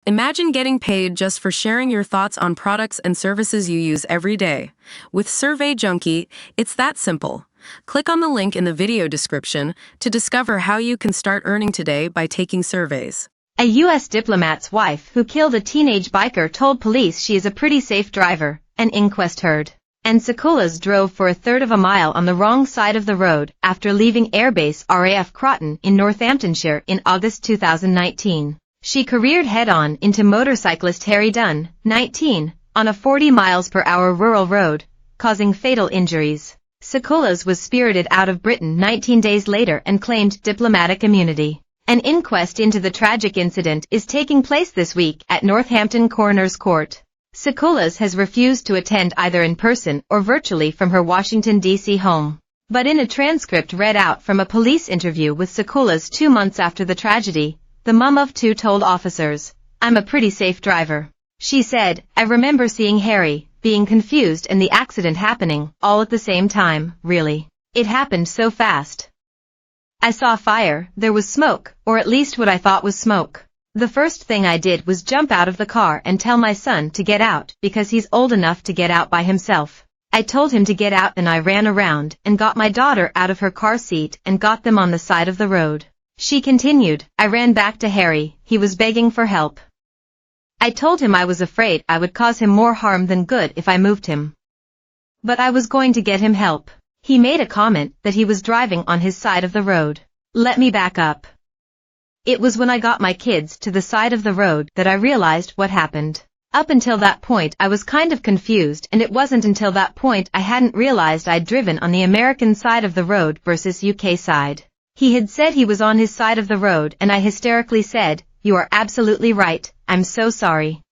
Imagine getting paid just for sharing your thoughts on products and services you use every day. With Survey Junkie, it's that simple. Click on the link in the video description to discover how you can start earning today by taking surveys. A U.S. diplomat's wife who killed a teenage biker told police she is a pretty safe driver, an inquest heard. And Sekulas drove for a third of a mile on the wrong side of the road after leaving Airbase RAF Croton in Northamptonshire in August 2019. She careered head-on into motorcyclist Harry Dunn, 19, on a 40 miles per hour rural road, causing fatal injuries. Sekulas was spirited out of Britain 19 days later and claimed diplomatic immunity. An inquest into the tragic incident is taking place this week at Northampton Coroner's Court. Sekulas has refused to attend either in person or virtually from her Washington, D.C. home. But in a transcript read out from a police interview with Sekulas 2 months after the tragedy, the mum of two told officers, "I'm a pretty safe driver." She said, "I remember seeing Harry, being confused and the accident happening, all at the same time, really. It happened so fast. I saw fire, there was smoke, or at least what I thought was smoke. The first thing I did was jump out of the car and tell my son to get out because he's old enough to get out by himself. I told him to get out and I ran around and got my daughter out of her car seat and got them on the side of the road." She continued, "I ran back to Harry, he was begging for help. I told him I was afraid I would cause him more harm than good if I moved him. But I was going to get him help." He made a comment that he was driving on his side of the road. "Let me back up. It was when I got my kids to the side of the road that I realized what happened. Up until that point I was kind of confused and it wasn't until that point I hadn't realized I'd driven on the American side of the road versus UK side." He had said he was on his side of the road and I hysterically said, "You are absolutely right, I'm so sorry.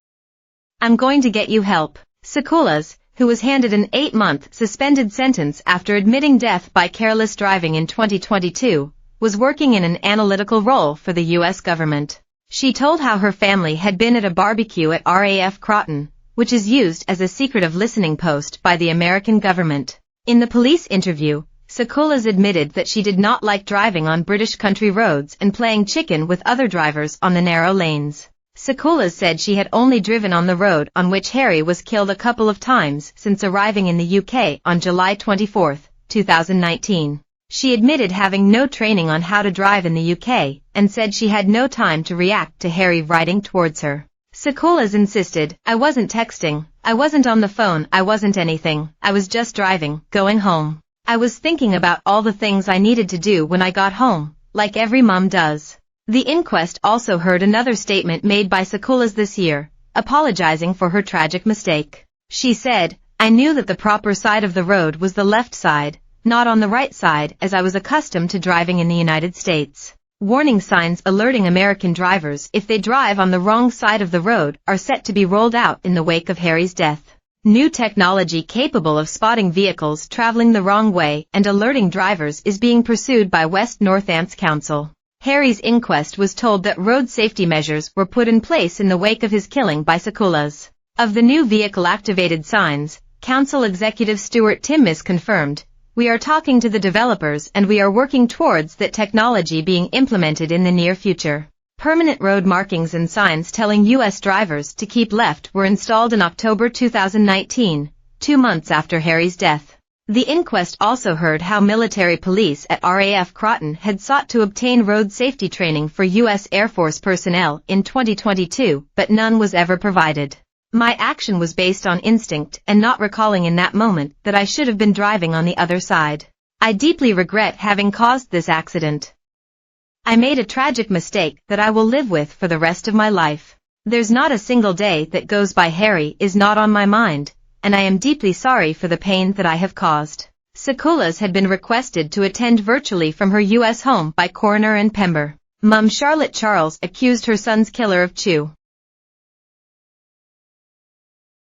I'm going to get you help." Sekulas, who was handed an 8-month suspended sentence after admitting death by careless driving in 2022, was working in an analytical role for the U.S. government. She told how her family had been at a barbecue at RAF Croton, which is used as a secretive listening post by the American government. In the police interview, Sekulas admitted that she did not like driving on British country roads and playing chicken with other drivers on the narrow lanes. Sekulas said she had only driven on the road on which Harry was killed a couple of times since arriving in the UK on July 24, 2019. She admitted having no training on how to drive in the UK, and said she had no time to react to Harry riding towards her. Sekulas insisted, "I wasn't texting, I wasn't on the phone, I wasn't anything, I was just driving, going home. I was thinking about all the things I needed to do when I got home, like every mom does." The inquest also heard another statement made by Sekulas this year, apologizing for her tragic mistake. She said, "I knew that the proper side of the road was the left side, not on the right side as I was accustomed to driving in the United States. Warning signs alerting American drivers if they drive on the wrong side of the road are set to be rolled out in the wake of Harry's death. New technology capable of spotting vehicles traveling the wrong way and alerting drivers is being pursued by West Northants Council." Harry's inquest was told that road safety measures were put in place in the wake of his killing by Sekulas. Of the new vehicle-activated signs, Council Executive Stuart Timmis confirmed, "We are talking to the developers and we are working towards that technology being implemented in the near future." Permanent road markings and signs telling U.S. drivers to keep left were installed in October 2019, 2 months after Harry's death. The inquest also heard how military police at RAF Croton had sought to obtain road safety training for U.S. Air Force personnel in 2022, but none was ever provided. "My action was based on instinct and not recalling in that moment that I should have been driving on the other side. I deeply regret having caused this accident. I made a tragic mistake that I will live with for the rest of my life. There's not a single day that goes by Harry is not on my mind, and I am deeply sorry for the pain that I have caused." Sekulas had been requested to attend virtually from her U.S. home by coroner in Pember. Mum Charlotte Charles accused her son's killer of chew.